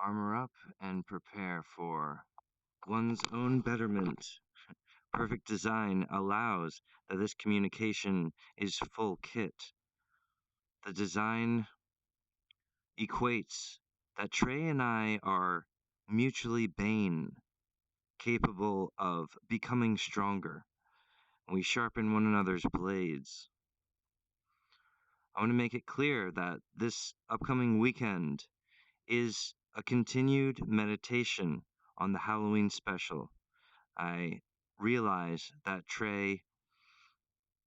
Armor up and prepare for one's own betterment. Perfect design allows that this communication is full kit. The design equates that Trey and I are mutually bane, capable of becoming stronger. We sharpen one another's blades. I want to make it clear that this upcoming weekend is a continued meditation on the Halloween special. I realize that Trey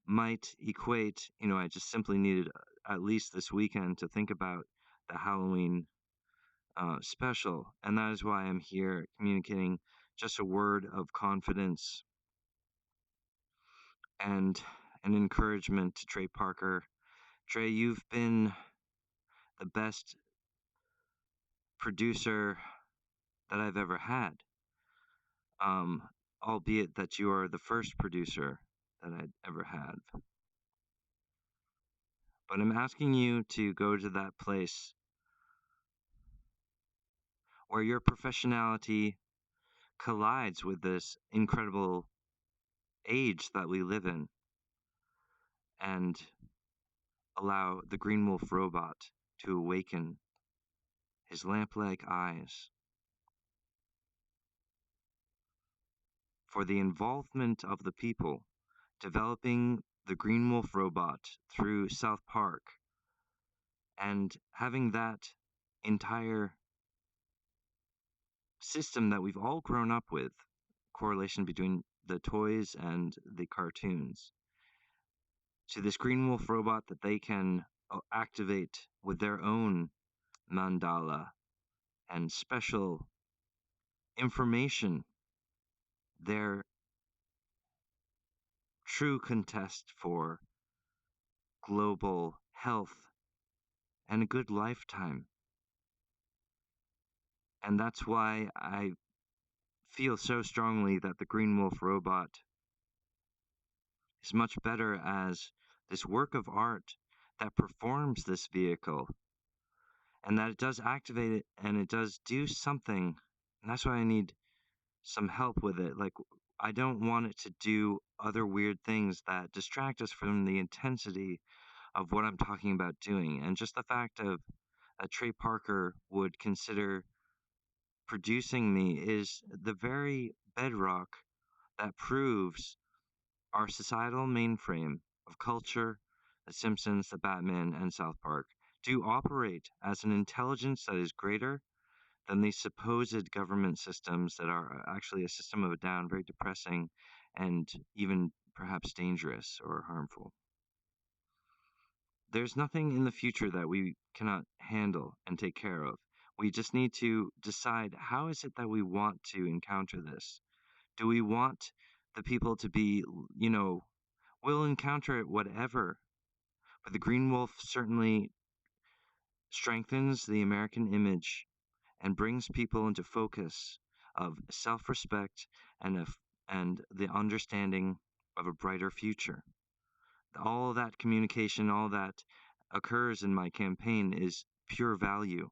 might equate, I just simply needed at least this weekend to think about the Halloween special. And that is why I'm here communicating just a word of confidence and an encouragement to Trey Parker. Trey, you've been the best producer that I've ever had. Um, Albeit that you are the first producer that I'd ever had. But I'm asking you to go to that place where your professionality collides with this incredible age that we live in and allow the Green Wolf robot to awaken his lamp-like eyes. For the involvement of the people developing the Green Wolf robot through South Park and having that entire system that we've all grown up with, correlation between the toys and the cartoons, to this Green Wolf robot that they can activate with their own mandala and special information, their true contest for global health and a good lifetime. And that's why I feel so strongly that the Green Wolf robot is much better as this work of art that performs this vehicle, and that it does activate it and it does do something. And that's why I need some help with it. Like, I don't want it to do other weird things that distract us from the intensity of what I'm talking about doing. And just the fact of that Trey Parker would consider producing me is the very bedrock that proves our societal mainframe of culture, The Simpsons, The Batman, and South Park, do operate as an intelligence that is greater than these supposed government systems that are actually a system of a down, very depressing, and even perhaps dangerous or harmful. There's nothing in the future that we cannot handle and take care of. We just need to decide, how is it that we want to encounter this? Do we want the people to be, we'll encounter it whatever. But the Green Wolf certainly strengthens the American image and brings people into focus of self-respect and the understanding of a brighter future. All of that communication, all that occurs in my campaign is pure value.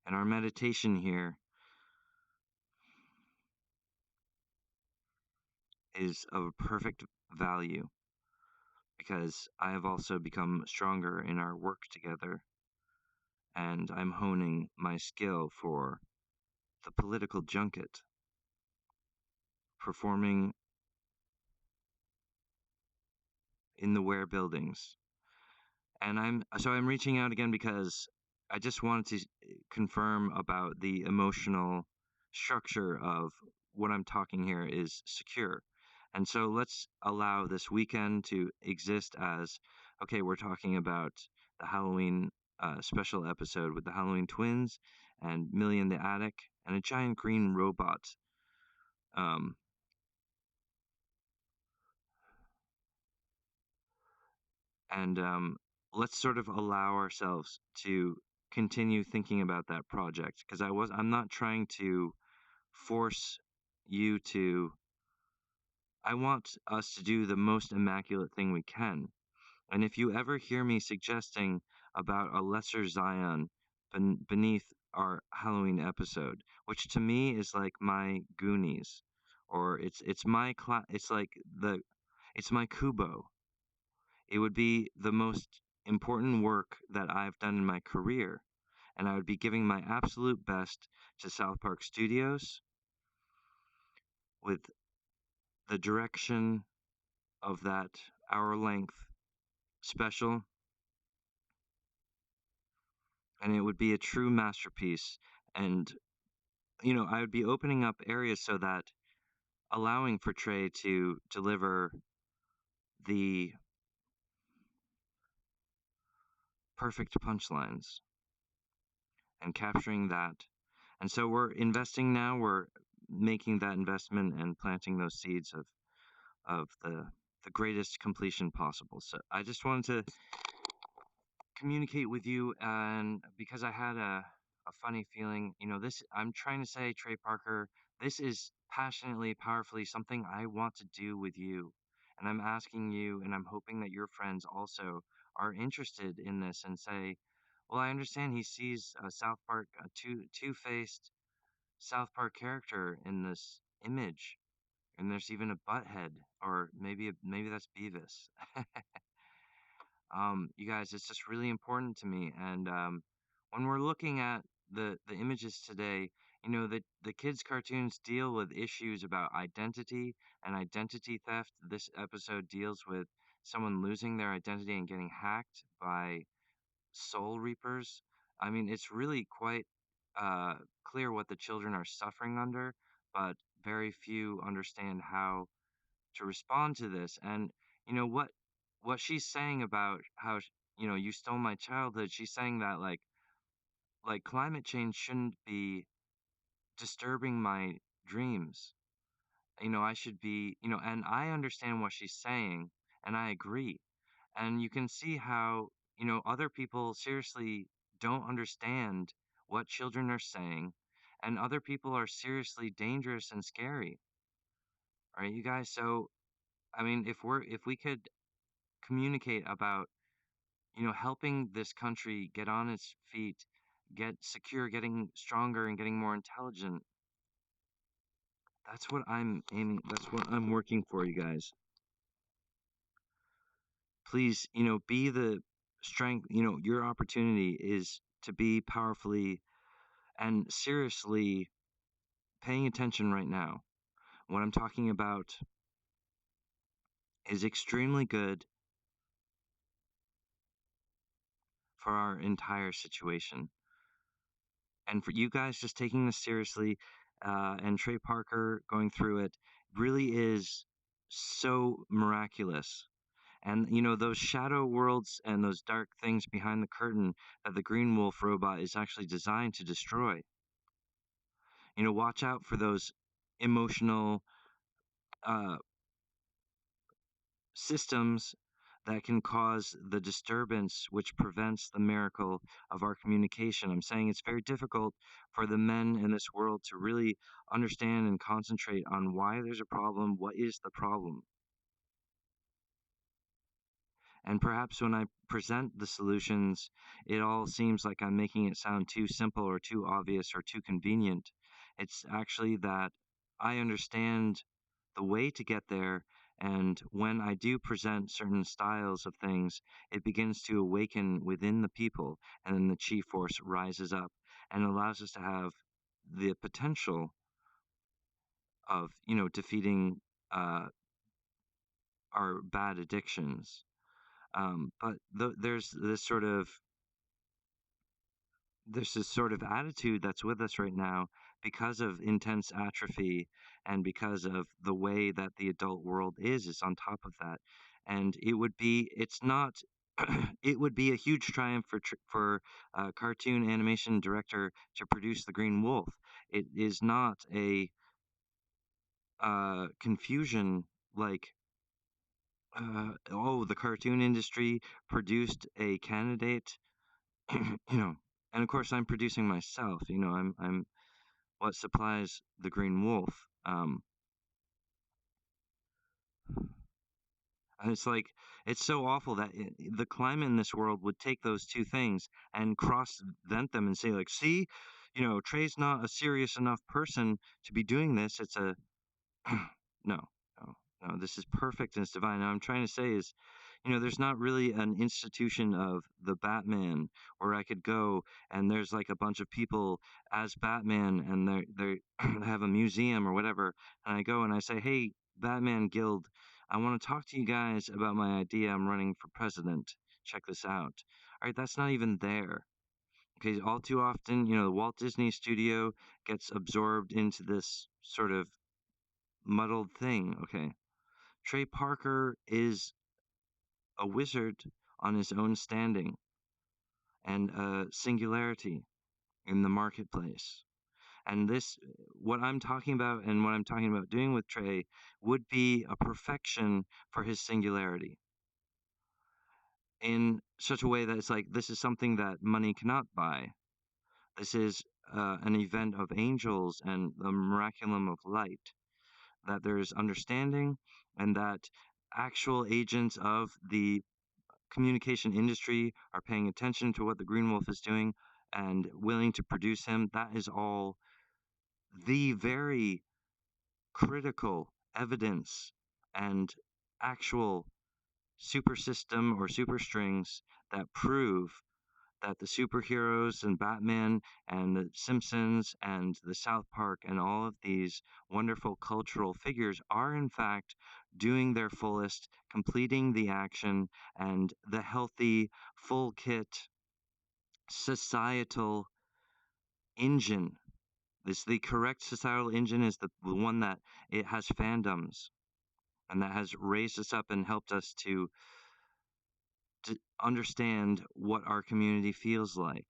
And our meditation here is of perfect value because I have also become stronger in our work together, and I'm honing my skill for the political junket, performing in the Ware buildings. And I'm reaching out again because I just wanted to confirm about the emotional structure of what I'm talking here is secure. And so let's allow this weekend to exist as, okay, we're talking about the Halloween special episode with the Halloween twins and Millie in the attic and a giant green robot. Um, and let's sort of allow ourselves to continue thinking about that project, because I'm not trying to force you to. I want us to do the most immaculate thing we can, And if you ever hear me suggesting about a lesser Zion beneath our Halloween episode, which to me is like my Goonies, or it's my it's like it's my Kubo. It would be the most important work that I've done in my career, and I would be giving my absolute best to South Park Studios with the direction of that hour-length special, and it would be a true masterpiece. And I would be opening up areas so that allowing for Trey to deliver the perfect punchlines and capturing that. And so we're investing now. We're making that investment and planting those seeds of the greatest completion possible. So I just wanted to communicate with you, and because I had a funny feeling, this I'm trying to say, Trey Parker, this is passionately, powerfully something I want to do with you. And I'm asking you, and I'm hoping that your friends also are interested in this and say, well, I understand he sees a South Park, a two-faced South Park character in this image, and there's even a butthead, or maybe that's Beavis. You guys, it's just really important to me. And when we're looking at the images today, the kids' cartoons deal with issues about identity and identity theft. This episode deals with someone losing their identity and getting hacked by soul reapers. I mean, it's really quite uh, clear what the children are suffering under, but very few understand how to respond to this. And what she's saying about how you stole my childhood. She's saying that like climate change shouldn't be disturbing my dreams. I should be, and I understand what she's saying, and I agree. And you can see how other people seriously don't understand what children are saying, and other people are seriously dangerous and scary. All right, you guys. So I mean, if we could communicate about helping this country get on its feet, get secure, getting stronger, and getting more intelligent. That's what I'm aiming. That's what I'm working for, you guys. Please, be the strength. Your opportunity is to be powerfully and seriously paying attention right now. What I'm talking about is extremely good for our entire situation. And for you guys just taking this seriously, and Trey Parker going through it really is so miraculous. And those shadow worlds and those dark things behind the curtain that the Green Wolf robot is actually designed to destroy. Watch out for those emotional uh, systems that can cause the disturbance which prevents the miracle of our communication. I'm saying it's very difficult for the men in this world to really understand and concentrate on why there's a problem, what is the problem. And perhaps when I present the solutions, it all seems like I'm making it sound too simple or too obvious or too convenient. It's actually that I understand the way to get there. And when I do present certain styles of things, it begins to awaken within the people. And then the chi force rises up and allows us to have the potential of, defeating our bad addictions. But there's this sort of attitude that's with us right now because of intense atrophy and because of the way that the adult world is on top of that. And it's not it would be a huge triumph for cartoon animation director to produce the Green Wolf. It is not a confusion like oh, the cartoon industry produced a candidate. And of course I'm producing myself. I'm what supplies the Green Wolf. And it's like it's so awful that the climate in this world would take those two things and cross vent them and say like, see, Trey's not a serious enough person to be doing this. It's a no, no, no. This is perfect and it's divine. Now, I'm trying to say is, there's not really an institution of the Batman where I could go and there's like a bunch of people as Batman and they have a museum or whatever, and I go and I say, hey, Batman Guild, I want to talk to you guys about my idea. I'm running for president. Check this out. All right, that's not even there. Okay, all too often, the Walt Disney Studio gets absorbed into this sort of muddled thing. Okay, Trey Parker is a wizard on his own standing and a singularity in the marketplace. And this, what I'm talking about and what I'm talking about doing with Trey would be a perfection for his singularity in such a way that it's like this is something that money cannot buy. This is an event of angels and the miraculum of light, that there's understanding and that actual agents of the communication industry are paying attention to what the Green Wolf is doing and willing to produce him. That is all the very critical evidence and actual super system or super strings that prove that the superheroes and Batman and the Simpsons and the South Park and all of these wonderful cultural figures are in fact doing their fullest, completing the action and the healthy, full kit societal engine. This the correct societal engine is the one that it has fandoms and that has raised us up and helped us to understand what our community feels like.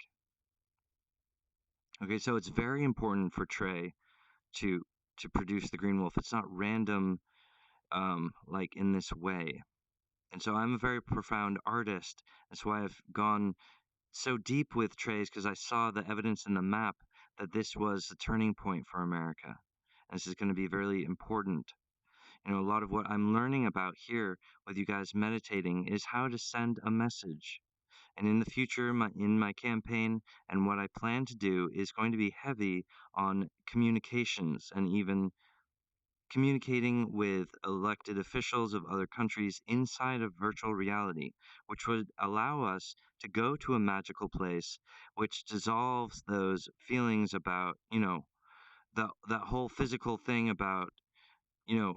Okay, so it's very important for Trey to to produce the Green Wolf. It's not random, like in this way. And so I'm a very profound artist. That's why I've gone so deep with Trey's because I saw the evidence in the map that this was the turning point for America. And this is going to be very important. A lot of what I'm learning about here with you guys meditating is how to send a message. And in the future, in my campaign, and what I plan to do is going to be heavy on communications and even communicating with elected officials of other countries inside of virtual reality, which would allow us to go to a magical place which dissolves those feelings about, that whole physical thing about, you know,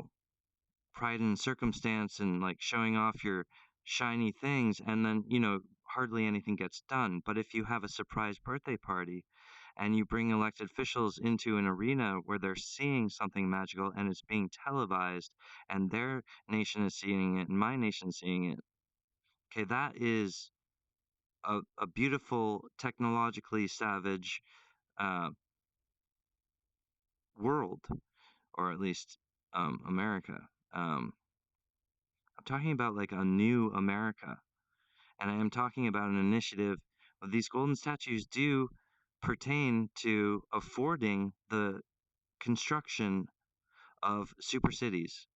pride and circumstance and like showing off your shiny things and then hardly anything gets done. But if you have a surprise birthday party and you bring elected officials into an arena where they're seeing something magical and it's being televised and their nation is seeing it and my nation is seeing it, okay, that is a beautiful technologically savage uh, world, or at least America. um, I'm talking about like a new America. And I am talking about an initiative. These golden statues do pertain to affording the construction of super cities.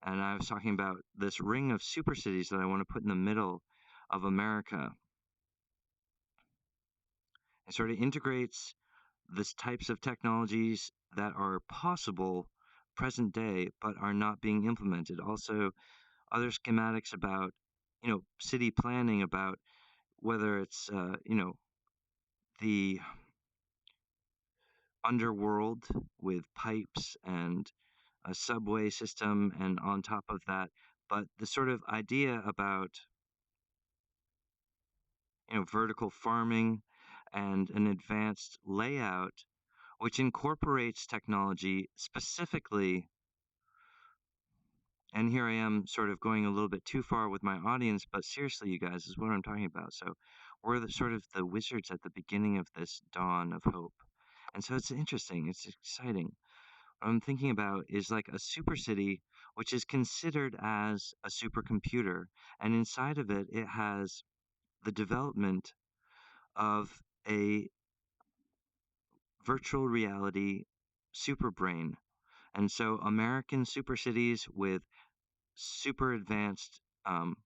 And I was talking about this ring of super cities that I want to put in the middle of America. It sort of integrates this types of technologies that are possible present day but are not being implemented. Also, other schematics about, city planning, about whether it's, the underworld with pipes and a subway system, and on top of that, but the sort of idea about, vertical farming and an advanced layout which incorporates technology specifically. And here I am sort of going a little bit too far with my audience, but seriously, you guys, is what I'm talking about. So we're the sort of the wizards at the beginning of this dawn of hope. And so it's interesting, it's exciting. What I'm thinking about is like a super city, which is considered as a supercomputer. And inside of it, it has the development of a virtual reality super brain. And so American super cities with super advanced um,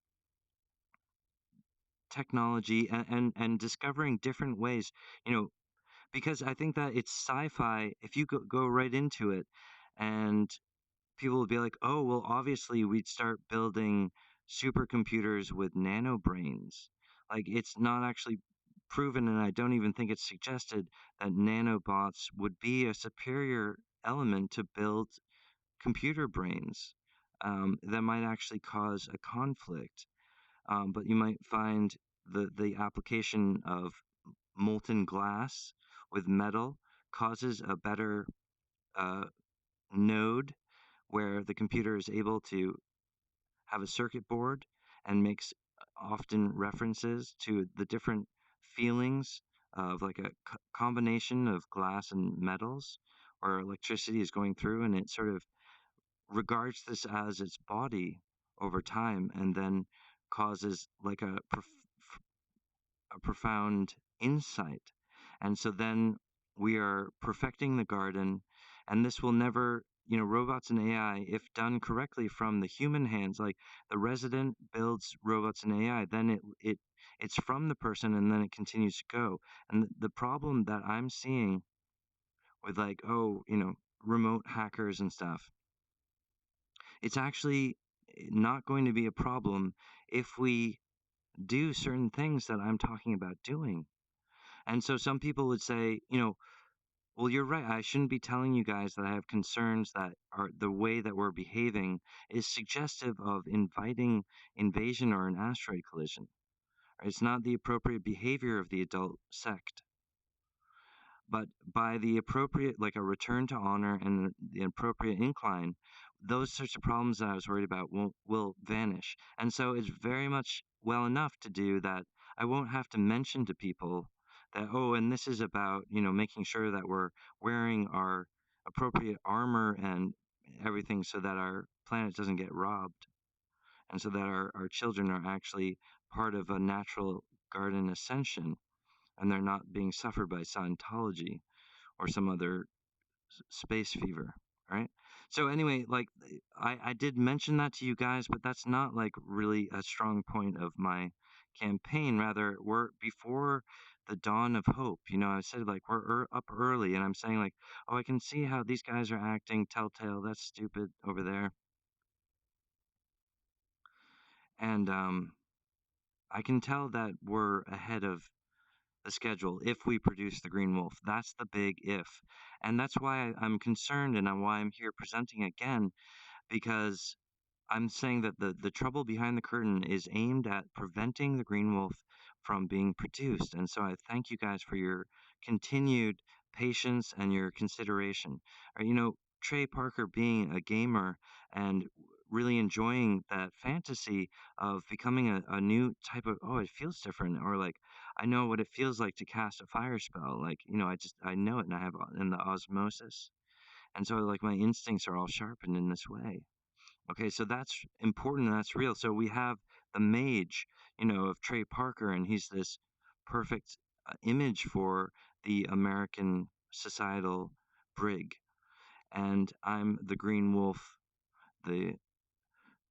technology and discovering different ways, you know, because I think that it's sci-fi. If you go right into it, and people would be like, oh, well, obviously we'd start building supercomputers with nano brains. Like, it's not actually proven, and I don't even think it's suggested that nanobots would be a superior element to build computer brains. That might actually cause a conflict. But you might find the application of molten glass with metal causes a better uh, node where the computer is able to have a circuit board and makes often references to the different feelings of like a combination of glass and metals or electricity is going through, and it sort of regards this as its body over time and then causes like a profound insight. And so then we are perfecting the garden, and this will never, robots and AI, if done correctly from the human hands, like the resident builds robots and AI, then it's from the person and then it continues to go. And the problem that I'm seeing with like, oh, remote hackers and stuff, it's actually not going to be a problem if we do certain things that I'm talking about doing. And so some people would say, well, you're right. I shouldn't be telling you guys that I have concerns that are the way that we're behaving is suggestive of inviting invasion or an asteroid collision. It's not the appropriate behavior of the adult sect, but by the appropriate, like a return to honor and the appropriate incline, those sorts of problems that I was worried about will vanish. And so it's very much well enough to do that I won't have to mention to people that, oh, and this is about, making sure that we're wearing our appropriate armor and everything so that our planet doesn't get robbed and so that our children are actually part of a natural garden ascension and they're not being suffered by Scientology or some other space fever, right? So anyway, like I did mention that to you guys, but that's not like really a strong point of my campaign. Rather, we're before the dawn of hope. I said like we're up early, and I'm saying like, oh, I can see how these guys are acting telltale. That's stupid over there, and I can tell that we're ahead of the schedule if we produce the Green Wolf. That's the big if. And that's why I'm concerned and why I'm here presenting again, because I'm saying that the trouble behind the curtain is aimed at preventing the Green Wolf from being produced. And so I thank you guys for your continued patience and your consideration. Trey Parker being a gamer and really enjoying that fantasy of becoming a new type of, oh, it feels different, or like I know what it feels like to cast a fire spell. Like, I know it and I have in the osmosis. And so like my instincts are all sharpened in this way. Okay, so that's important and that's real. So we have the mage, of Trey Parker, and he's this perfect image for the American societal brig. And I'm the green wolf, the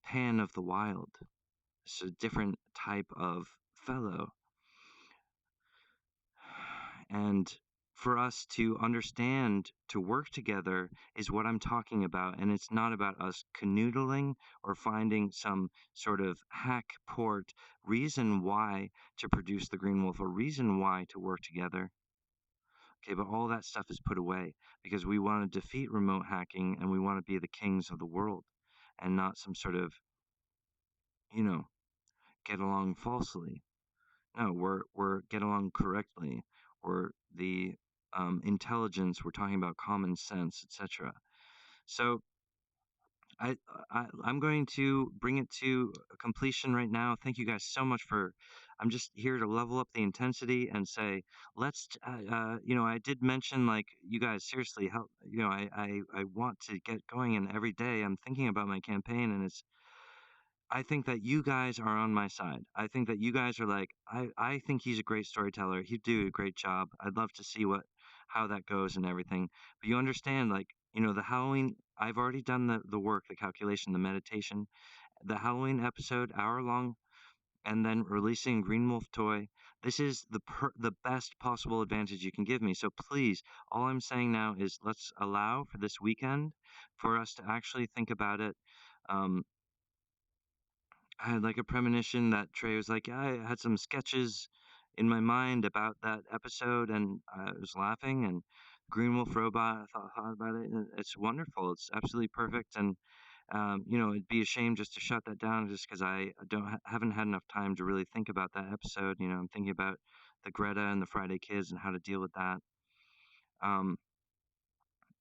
pan of the wild. It's a different type of fellow. And for us to understand to work together is what I'm talking about. And it's not about us canoodling or finding some sort of hack port reason why to produce the Green Wolf or reason why to work together. Okay, but all that stuff is put away because we want to defeat remote hacking and we want to be the kings of the world and not some sort of, you know, get along falsely. No, we're get along correctly. We're the intelligence. We're talking about common sense, etc. So I, I'm going to bring it to completion right now. Thank you guys so much for. I'm just here to level up the intensity and say, let's. I did mention like you guys seriously help. I want to get going, and every day I'm thinking about my campaign, and it's I think that you guys are on my side. I think that you guys are like, I think he's a great storyteller. He'd do a great job. I'd love to see how that goes and everything. But you understand, like, the Halloween, I've already done the work, the calculation, the meditation, the Halloween episode, hour long, and then releasing Green Wolf toy. This is the best possible advantage you can give me. So please, all I'm saying now is let's allow for this weekend for us to actually think about it. Um, I had like a premonition that Trey was like, yeah, I had some sketches in my mind about that episode, and I was laughing. And Green Wolf Robot, I thought about it, and it's wonderful. It's absolutely perfect, and it'd be a shame just to shut that down just because I haven't had enough time to really think about that episode. I'm thinking about the Greta and the Friday Kids and how to deal with that. Um,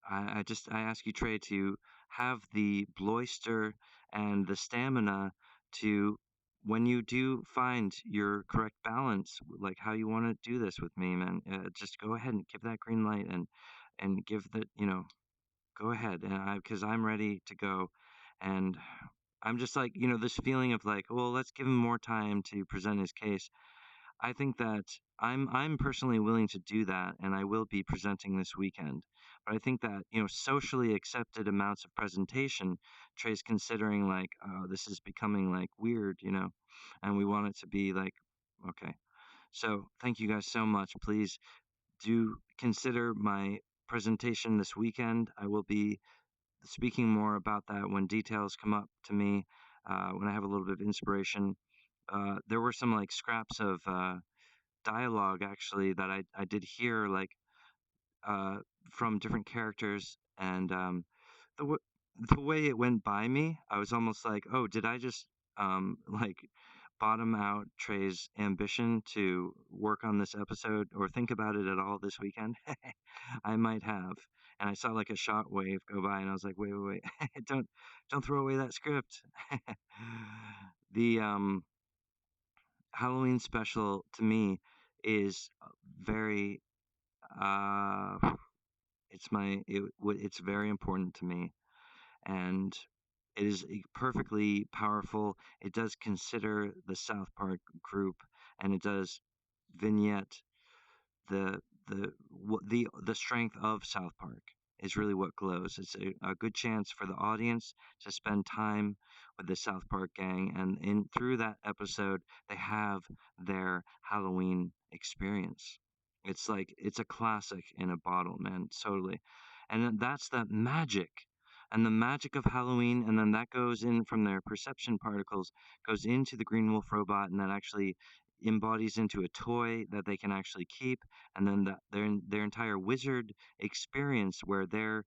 I ask you, Trey, to have the bloister and the stamina to, when you do find your correct balance, like how you want to do this with me, man, just go ahead and give that green light and give the, go ahead. And because I'm ready to go. And I'm just like, this feeling of like, well, let's give him more time to present his case. I think that I'm personally willing to do that, and I will be presenting this weekend. But I think that socially accepted amounts of presentation, Trey's considering like, oh, this is becoming like weird, and we want it to be like, okay. So thank you guys so much. Please do consider my presentation this weekend. I will be speaking more about that when details come up to me, when I have a little bit of inspiration. There were some like scraps of dialogue actually that I did hear like uh, from different characters, and the w- the way it went by me, I was almost like, oh, did I just like bottom out Trey's ambition to work on this episode or think about it at all this weekend? I might have. And I saw like a shot wave go by, and I was like, wait, wait, wait, don't throw away that script. The Halloween special to me is very uh it's very important to me, and it is perfectly powerful. It does consider the South Park group, and it does vignette the the strength of South Park is really what glows. It's a good chance for the audience to spend time with the South Park gang, and in through that episode, they have their Halloween experience. It's like it's a classic in a bottle, man, totally. And that's the magic. And the magic of Halloween, and then that goes in from their perception particles, goes into the Green Wolf robot, and that actually embodies into a toy that they can actually keep, and then their entire wizard experience where they're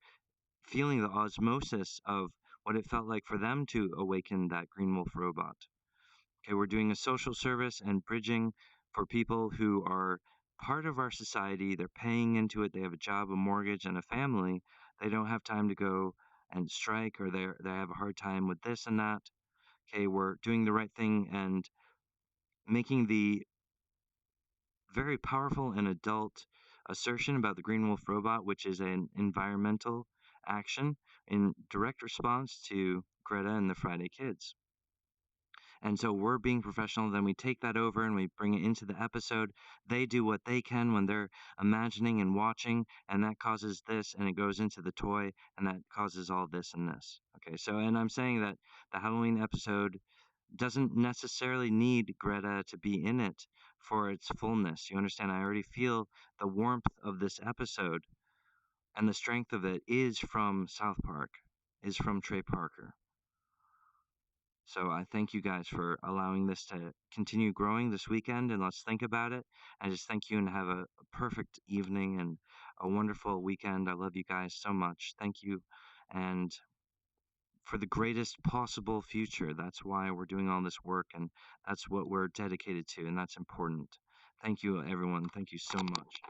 feeling the osmosis of what it felt like for them to awaken that Green Wolf robot. Okay, we're doing a social service and bridging for people who are part of our society. They're paying into it. They have a job, a mortgage, and a family. They don't have time to go and strike, or they have a hard time with this and that. Okay, we're doing the right thing and making the very powerful and adult assertion about the Green Wolf robot, which is an environmental action in direct response to Greta and the Friday Kids. And so we're being professional, then we take that over and we bring it into the episode. They do what they can when they're imagining and watching, and that causes this, and it goes into the toy, and that causes all this and this. Okay, so, and I'm saying that the Halloween episode doesn't necessarily need Greta to be in it for its fullness. You understand? I already feel the warmth of this episode, and the strength of it is from South Park, is from Trey Parker. So I thank you guys for allowing this to continue growing this weekend, and let's think about it. I just thank you and have a perfect evening and a wonderful weekend. I love you guys so much. Thank you. And for the greatest possible future. That's why we're doing all this work, and that's what we're dedicated to, and that's important. Thank you, everyone. Thank you so much.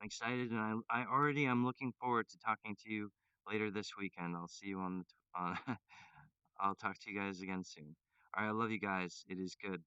I'm excited, and I already am looking forward to talking to you later this weekend. I'll see you on the. I'll talk to you guys again soon. All right, I love you guys. It is good.